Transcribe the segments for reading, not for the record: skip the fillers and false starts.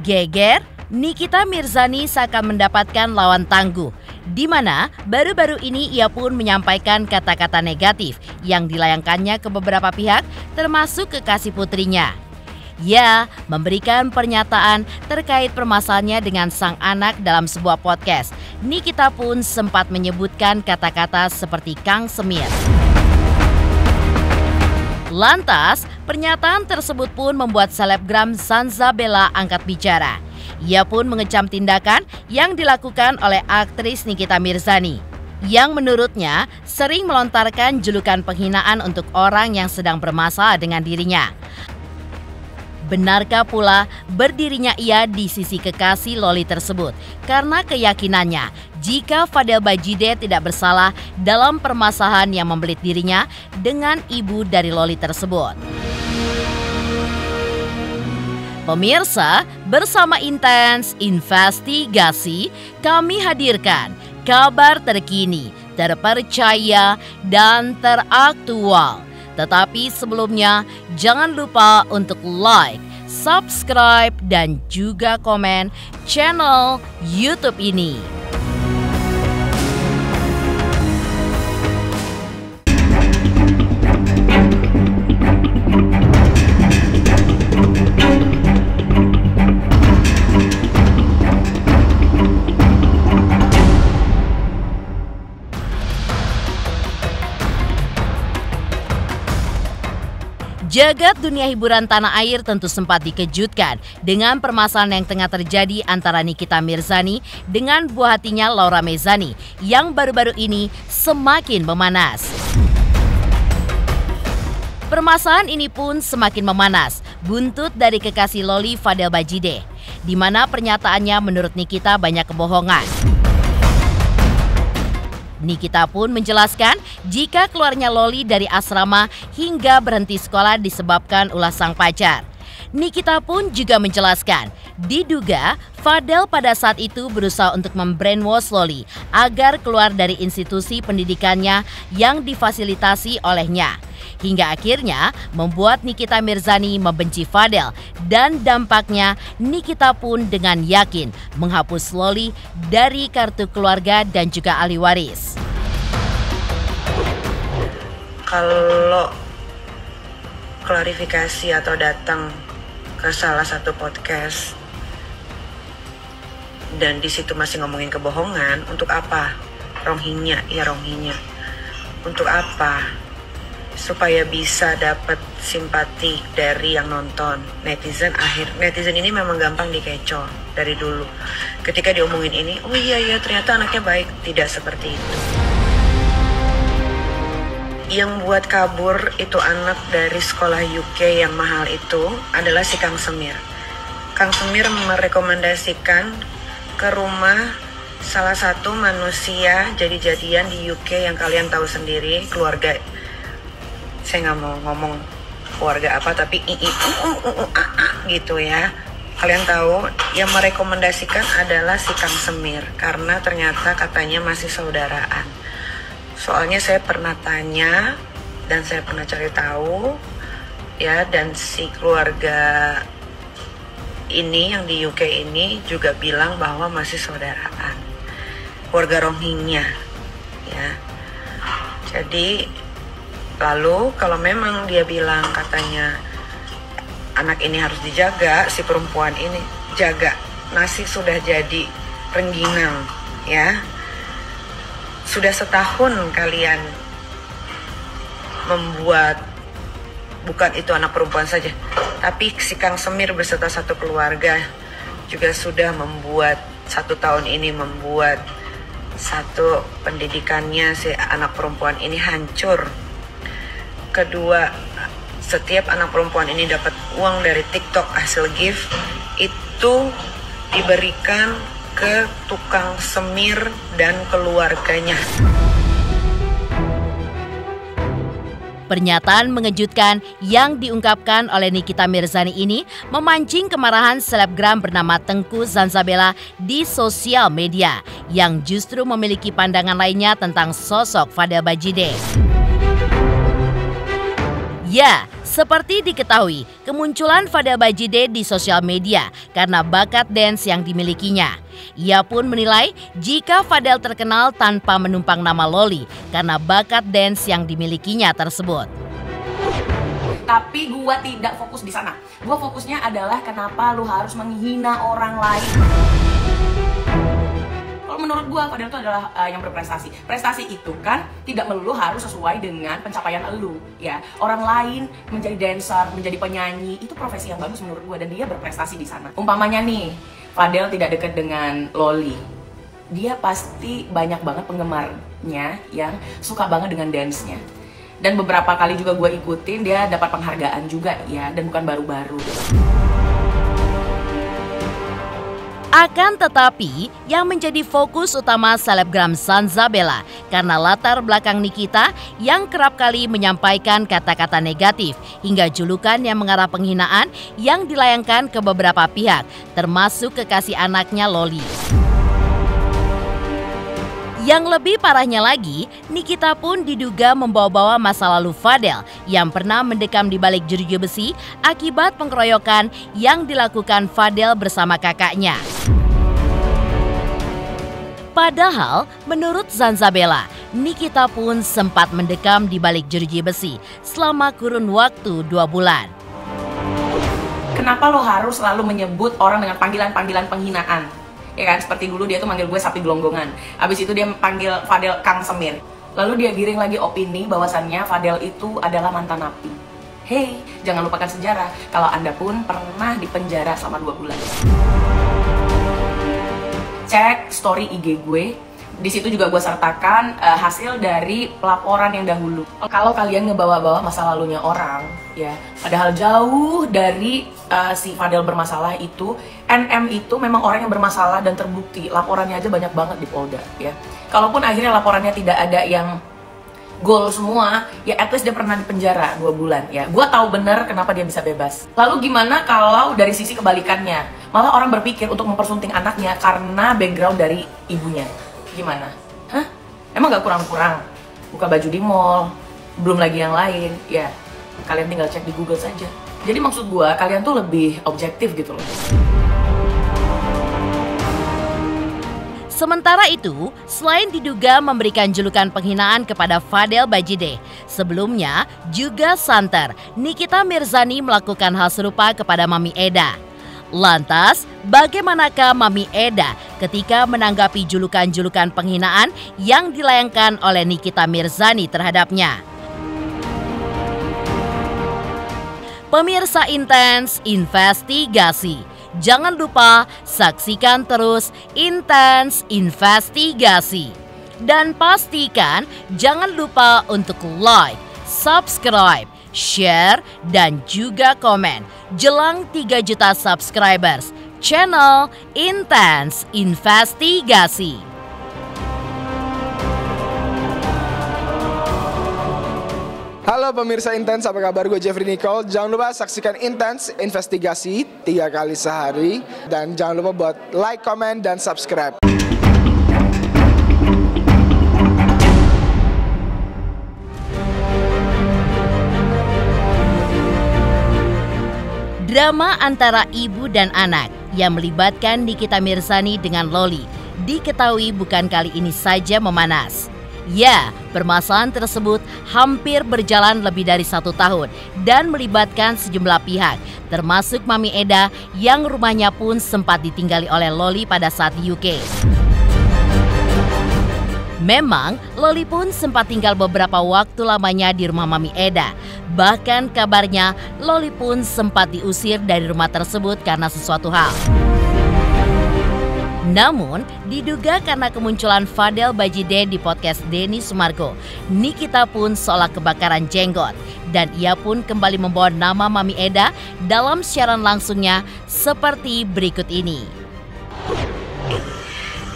Geger, Nikita Mirzani seakan mendapatkan lawan tangguh, di mana baru-baru ini ia pun menyampaikan kata-kata negatif yang dilayangkannya ke beberapa pihak, termasuk kekasih putrinya. Ia memberikan pernyataan terkait permasalahannya dengan sang anak dalam sebuah podcast. Nikita pun sempat menyebutkan kata-kata seperti Kang Semir. Lantas, pernyataan tersebut pun membuat selebgram Zanzabella angkat bicara. Ia pun mengecam tindakan yang dilakukan oleh aktris Nikita Mirzani, yang menurutnya sering melontarkan julukan penghinaan untuk orang yang sedang bermasalah dengan dirinya. Benarkah pula berdirinya ia di sisi kekasih Loli tersebut karena keyakinannya jika Fadel Bajide tidak bersalah dalam permasalahan yang membelit dirinya dengan ibu dari Loli tersebut? Pemirsa, bersama Intens Investigasi, kami hadirkan kabar terkini, terpercaya, dan teraktual. Tetapi sebelumnya, jangan lupa untuk like, subscribe, dan juga komen channel YouTube ini. Jagat dunia hiburan tanah air tentu sempat dikejutkan dengan permasalahan yang tengah terjadi antara Nikita Mirzani dengan buah hatinya Laura Mezani yang baru-baru ini semakin memanas. Permasalahan ini pun semakin memanas buntut dari kekasih Loli Fadel Bajide, di mana pernyataannya menurut Nikita banyak kebohongan. Nikita pun menjelaskan jika keluarnya Loli dari asrama hingga berhenti sekolah disebabkan ulah sang pacar. Nikita pun juga menjelaskan, diduga Fadel pada saat itu berusaha untuk membrainwash Loli agar keluar dari institusi pendidikannya yang difasilitasi olehnya. Hingga akhirnya membuat Nikita Mirzani membenci Fadel dan dampaknya Nikita pun dengan yakin menghapus Loli dari kartu keluarga dan juga ahli waris. Kalau klarifikasi atau datang ke salah satu podcast dan di situ masih ngomongin kebohongan, untuk apa? Rohingya. Untuk apa? Supaya bisa dapat simpati dari yang nonton. Netizen ini memang gampang dikecoh dari dulu. Ketika diomongin ini, oh iya ternyata anaknya baik. Tidak seperti itu. Yang buat kabur itu anak dari sekolah UK yang mahal itu adalah si Kang Semir. Kang Semir merekomendasikan ke rumah salah satu manusia jadi-jadian di UK yang kalian tahu sendiri, keluarga. Saya nggak mau ngomong keluarga apa, tapi gitu ya. Kalian tahu, yang merekomendasikan adalah si Kang Semir karena ternyata katanya masih saudaraan. Soalnya saya pernah tanya dan saya pernah cari tahu ya, dan si keluarga ini yang di UK ini juga bilang bahwa masih saudaraan, keluarga Rohingya ya. Jadi lalu kalau memang dia bilang katanya anak ini harus dijaga, si perempuan ini jaga, nasi sudah jadi rengginang ya. Sudah setahun kalian membuat, bukan itu anak perempuan saja, tapi si Kang Semir beserta satu keluarga juga sudah membuat 1 tahun ini membuat satu pendidikannya si anak perempuan ini hancur. Kedua, setiap anak perempuan ini dapat uang dari TikTok hasil gift itu diberikan ke tukang semir dan keluarganya. Pernyataan mengejutkan yang diungkapkan oleh Nikita Mirzani ini memancing kemarahan selebgram bernama Tengku Zanzabella di sosial media yang justru memiliki pandangan lainnya tentang sosok Fadel Bajide. Ya, Seperti diketahui, kemunculan Fadel Bajide di sosial media karena bakat dance yang dimilikinya. Ia pun menilai jika Fadel terkenal tanpa menumpang nama Loli karena bakat dance yang dimilikinya tersebut. Tapi gua tidak fokus di sana. Gua fokusnya adalah kenapa lu harus menghina orang lain. Kalau menurut gua, Fadel itu adalah yang berprestasi. Prestasi itu kan tidak melulu harus sesuai dengan pencapaian elu, ya. Orang lain menjadi dancer, menjadi penyanyi, itu profesi yang bagus menurut gua dan dia berprestasi di sana. Umpamanya nih, Fadel tidak dekat dengan Loli. Dia pasti banyak banget penggemarnya yang suka banget dengan dance-nya. Dan beberapa kali juga gua ikutin, dia dapat penghargaan juga ya, dan bukan baru-baru. Akan tetapi, yang menjadi fokus utama selebgram Zanzabella karena latar belakang Nikita yang kerap kali menyampaikan kata-kata negatif hingga julukan yang mengarah penghinaan yang dilayangkan ke beberapa pihak, termasuk kekasih anaknya Loli. Yang lebih parahnya lagi, Nikita pun diduga membawa-bawa masa lalu Fadel yang pernah mendekam di balik jeruji besi akibat pengeroyokan yang dilakukan Fadel bersama kakaknya. Padahal, menurut Zanzabella, Nikita pun sempat mendekam di balik jeruji besi selama kurun waktu 2 bulan. Kenapa lo harus selalu menyebut orang dengan panggilan-panggilan penghinaan? Ya kan, seperti dulu dia tuh manggil gue sapi gelonggongan. Habis itu dia panggil Fadel Kang Semir. Lalu dia giring lagi opini bahwasannya Fadel itu adalah mantan napi. Hey, jangan lupakan sejarah kalau Anda pun pernah dipenjara selama 2 bulan. Cek story IG gue. Di situ juga gue sertakan hasil dari pelaporan yang dahulu. Kalau kalian ngebawa-bawa masa lalunya orang, ya, padahal jauh dari si Fadel bermasalah itu, NM itu memang orang yang bermasalah dan terbukti. Laporannya aja banyak banget di Polda, ya. Kalaupun akhirnya laporannya tidak ada yang gol semua, ya at least dia pernah dipenjara 2 bulan, ya. Gue tahu bener kenapa dia bisa bebas. Lalu gimana kalau dari sisi kebalikannya? Malah orang berpikir untuk mempersunting anaknya karena background dari ibunya. Gimana? Hah? Emang gak kurang-kurang? Buka baju di mall, belum lagi yang lain, ya kalian tinggal cek di Google saja. Jadi maksud gua, kalian tuh lebih objektif gitu loh. Sementara itu, selain diduga memberikan julukan penghinaan kepada Fadel Bajide, sebelumnya juga santer Nikita Mirzani melakukan hal serupa kepada Mami Eda. Lantas, bagaimanakah Mami Eda ketika menanggapi julukan-julukan penghinaan yang dilayangkan oleh Nikita Mirzani terhadapnya? Pemirsa Intens Investigasi, jangan lupa saksikan terus Intens Investigasi. Dan pastikan jangan lupa untuk like, subscribe, share, dan juga komen jelang 3 juta subscribers channel Intens Investigasi. Halo pemirsa Intens, apa kabar? Gue Jeffrey Nicole. Jangan lupa saksikan Intens Investigasi 3 kali sehari. Dan jangan lupa buat like, comment, dan subscribe. Drama antara ibu dan anak yang melibatkan Nikita Mirzani dengan Loli diketahui bukan kali ini saja memanas. Ya, permasalahan tersebut hampir berjalan lebih dari 1 tahun dan melibatkan sejumlah pihak, termasuk Mami Eda yang rumahnya pun sempat ditinggali oleh Loli pada saat di UK. Memang, Loli pun sempat tinggal beberapa waktu lamanya di rumah Mami Eda. Bahkan kabarnya, Loli pun sempat diusir dari rumah tersebut karena sesuatu hal. Namun, diduga karena kemunculan Fadel Bajide di podcast Denny Sumargo, Nikita pun seolah kebakaran jenggot. Dan ia pun kembali membawa nama Mami Eda dalam siaran langsungnya seperti berikut ini.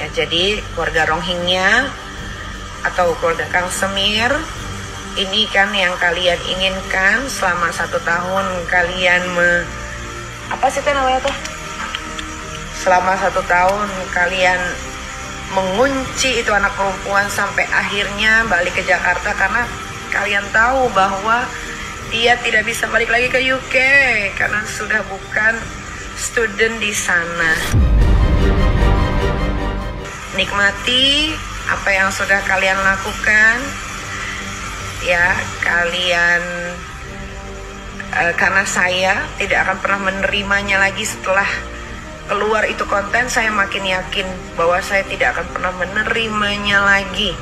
Ya, jadi keluarga Rohingya atau keluarga Kang Semir, ini kan yang kalian inginkan selama 1 tahun kalian apa sih itu namanya tuh? Selama 1 tahun kalian mengunci itu anak perempuan sampai akhirnya balik ke Jakarta karena kalian tahu bahwa dia tidak bisa balik lagi ke UK karena sudah bukan student di sana. Nikmati apa yang sudah kalian lakukan, ya kalian, karena saya tidak akan pernah menerimanya lagi setelah keluar itu konten. Saya makin yakin bahwa saya tidak akan pernah menerimanya lagi.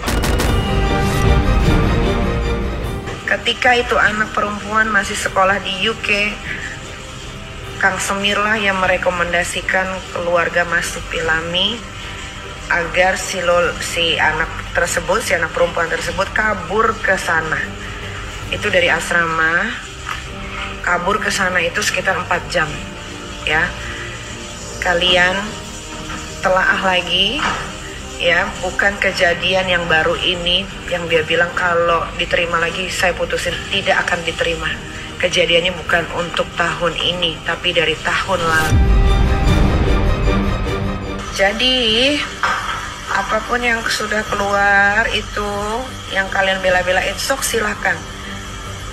Ketika itu anak perempuan masih sekolah di UK, Kang Semir lah yang merekomendasikan keluarga Mas Supilami agar si anak perempuan tersebut kabur ke sana. Itu dari asrama, kabur ke sana itu sekitar 4 jam. Ya, kalian telaah lagi. Ya, bukan kejadian yang baru ini yang dia bilang kalau diterima lagi saya putusin, tidak akan diterima. Kejadiannya bukan untuk tahun ini, tapi dari tahun lalu. Jadi apapun yang sudah keluar itu, yang kalian bela-belain, sok silakan.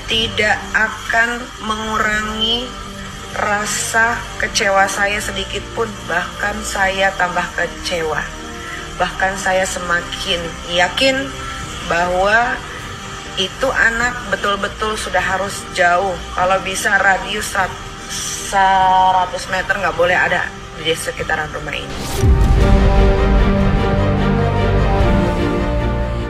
Tidak akan mengurangi rasa kecewa saya sedikit pun, bahkan saya tambah kecewa. Bahkan saya semakin yakin bahwa itu anak betul-betul sudah harus jauh. Kalau bisa radius 100 meter nggak boleh ada di sekitaran rumah ini.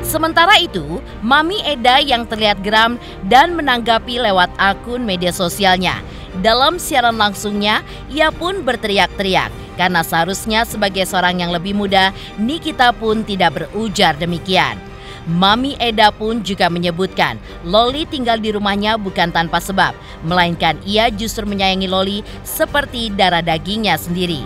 Sementara itu, Mami Eda yang terlihat geram dan menanggapi lewat akun media sosialnya. Dalam siaran langsungnya, ia pun berteriak-teriak karena seharusnya sebagai seorang yang lebih muda, Nikita pun tidak berujar demikian. Mami Eda pun juga menyebutkan Loli tinggal di rumahnya bukan tanpa sebab, melainkan ia justru menyayangi Loli seperti darah dagingnya sendiri.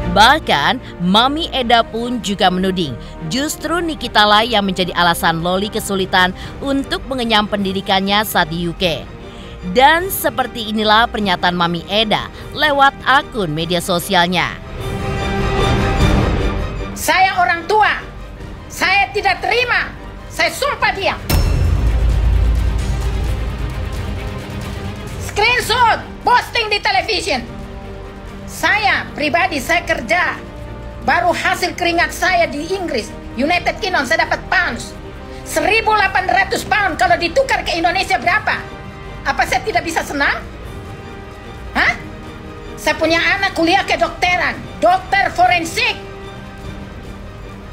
Bahkan, Mami Eda pun juga menuding justru Nikita lah yang menjadi alasan Loli kesulitan untuk mengenyam pendidikannya saat di UK. Dan seperti inilah pernyataan Mami Eda lewat akun media sosialnya. Saya orang tua, saya tidak terima, saya sumpah diam. Screenshot, posting di television. Saya pribadi, saya kerja. Baru hasil keringat saya di Inggris, United Kingdom, saya dapat pounds. 1.800 pound, kalau ditukar ke Indonesia berapa? Apa saya tidak bisa senang? Hah? Saya punya anak kuliah kedokteran, dokter forensik.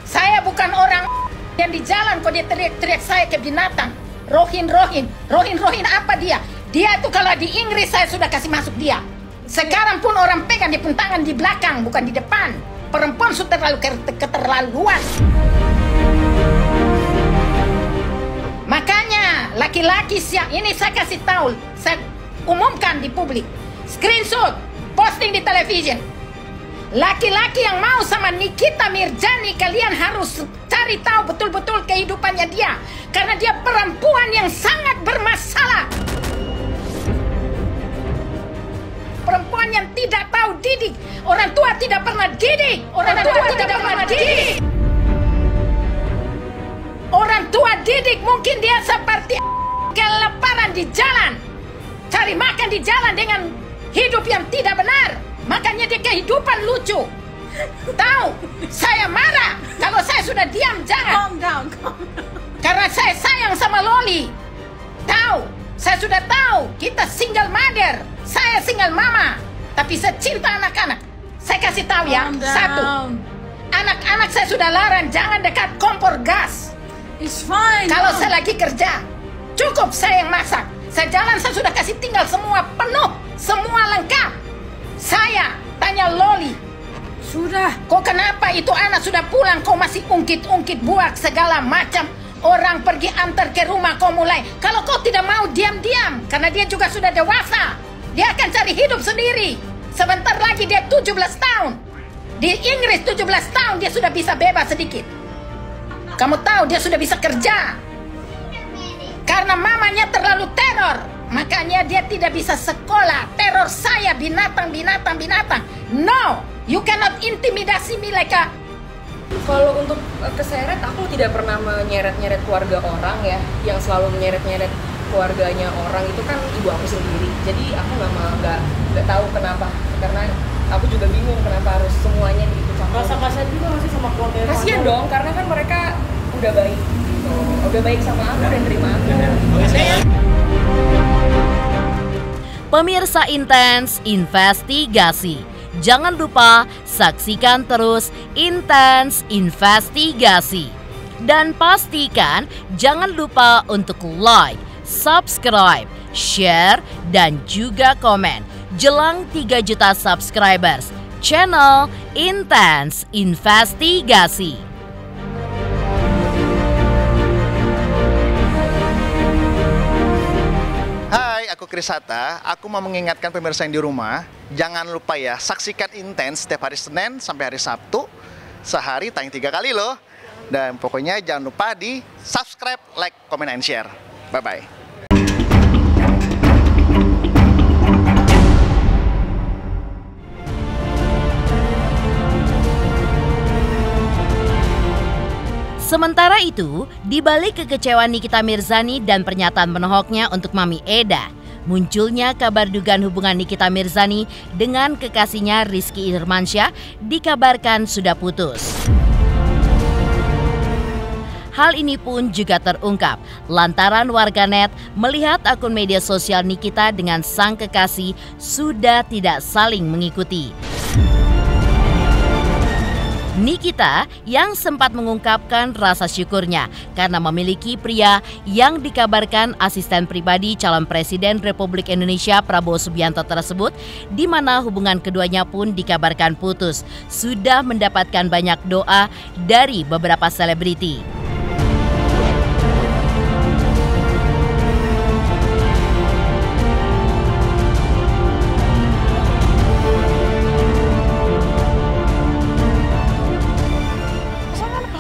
Saya bukan orang yang di jalan kok dia teriak-teriak saya ke binatang. Rohin apa dia? Dia itu kalau di Inggris saya sudah kasih masuk dia. Sekarang pun orang pegang dia pun tangan di belakang, bukan di depan. Perempuan sudah terlalu keterlaluan. Makanya laki-laki siap ini saya kasih tahu, saya umumkan di publik. Screenshot, posting di television. Laki-laki yang mau sama Nikita Mirjani, kalian harus cari tahu betul-betul kehidupannya dia. Karena dia perempuan yang sangat bermasalah. Perempuan yang tidak tahu didik. Orang tua tidak pernah didik. Orang tua didik mungkin dia seperti kelaparan di jalan. Cari makan di jalan dengan hidup yang tidak benar. Makanya dia kehidupan lucu. Tahu, saya marah. Kalau saya sudah diam, jangan. Calm down. Karena saya sayang sama Loli. Tahu, saya sudah tahu kita single mother. Saya single mama. Tapi saya cinta anak-anak. Saya kasih tahu ya, satu. Anak-anak saya sudah larang jangan dekat kompor gas. It's fine. Kalau saya lagi kerja, cukup saya yang masak. Saya jalan, saya sudah kasih tinggal semua penuh, semua lengkap. Saya tanya Loli, Sudah. kok kenapa itu anak sudah pulang, kau masih ungkit-ungkit buat segala macam. Orang pergi antar ke rumah, kau mulai. Kalau kau tidak mau, diam-diam. Karena dia juga sudah dewasa. Dia akan cari hidup sendiri. Sebentar lagi dia 17 tahun. Di Inggris 17 tahun dia sudah bisa bebas sedikit. Kamu tahu dia sudah bisa kerja. Karena mamanya terlalu teror. Makanya dia tidak bisa sekolah. Teror saya, binatang. No, you cannot intimidasi me like a Kalau untuk keseret, aku tidak pernah menyeret-nyeret keluarga orang ya. Yang selalu menyeret-nyeret keluarganya orang itu kan ibu aku sendiri. Jadi aku nggak tahu kenapa. Karena aku juga bingung kenapa harus semuanya gitu campur. Rasa kasihan juga masih sama keluarga. Kasian dong, karena kan mereka udah baik gitu. Udah baik sama aku dan terima aku. Pemirsa Intens Investigasi, jangan lupa saksikan terus Intens Investigasi. Dan pastikan jangan lupa untuk like, subscribe, share, dan juga komen. Jelang 3 juta subscribers, channel Intens Investigasi. Hai, aku Krisata. Aku mau mengingatkan pemirsa yang di rumah, jangan lupa ya, saksikan Intens setiap hari Senin sampai hari Sabtu. Sehari tayang 3 kali loh. Dan pokoknya jangan lupa di subscribe, like, comment, and share. Bye-bye. Sementara itu, di balik kekecewaan Nikita Mirzani dan pernyataan menohoknya untuk Mami Eda, munculnya kabar dugaan hubungan Nikita Mirzani dengan kekasihnya Rizky Irmansyah dikabarkan sudah putus. Hal ini pun juga terungkap lantaran warganet melihat akun media sosial Nikita dengan sang kekasih sudah tidak saling mengikuti. Nikita yang sempat mengungkapkan rasa syukurnya karena memiliki pria yang dikabarkan asisten pribadi calon Presiden Republik Indonesia Prabowo Subianto tersebut, di mana hubungan keduanya pun dikabarkan putus, sudah mendapatkan banyak doa dari beberapa selebriti.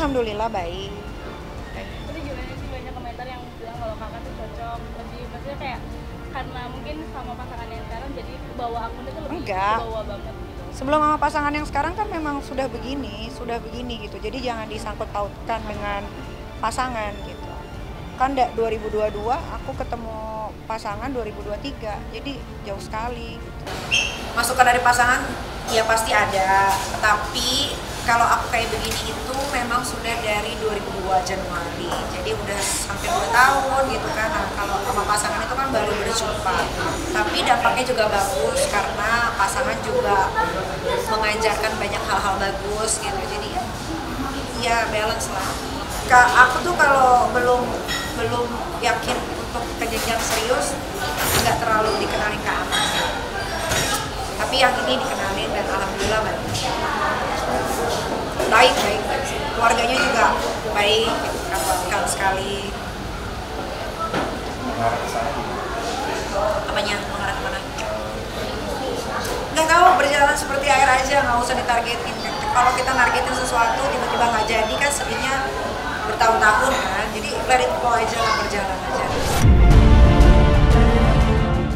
Alhamdulillah baik. Tapi gimana sih, banyak komentar yang bilang kalau kakak tuh cocok, lebih maksudnya kayak karena mungkin sama pasangan yang sekarang jadi bawa akunnya tuh lebih bawa banget gitu. Sebelum sama pasangan yang sekarang kan memang sudah begini gitu. Jadi jangan disangkut pautkan dengan pasangan gitu. Kan 2022 aku ketemu pasangan 2023, jadi jauh sekali gitu. Masukan dari pasangan ya pasti ada, tapi kalau aku kayak begini itu memang sudah dari 2002 Januari, jadi udah hampir 2 tahun gitu kan. Nah, kalau sama pasangan itu kan baru berjumpa, tapi dampaknya juga bagus karena pasangan juga mengajarkan banyak hal-hal bagus gitu. Jadi ya balance lah. Aku tuh kalau belum yakin untuk ke jenjang serius, nggak terlalu dikenalin ke anak. Tapi yang ini dikenalin dan alhamdulillah baik. Keluarganya juga baik, kan sekali. Apanya? Mengarah kemana? Nggak tahu, berjalan seperti air aja, nggak usah ditargetin. Kalau kita nargetin sesuatu tiba-tiba nggak jadi kan sedihnya bertahun-tahun kan. Jadi let it flow aja lah, berjalan aja.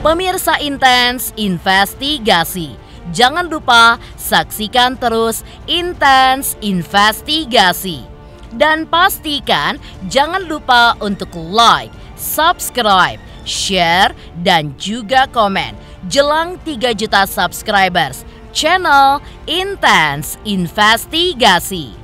Pemirsa Intens Investigasi, jangan lupa saksikan terus Intens Investigasi. Dan pastikan jangan lupa untuk like, subscribe, share, dan juga komen. Jelang 3 juta subscribers, channel Intens Investigasi.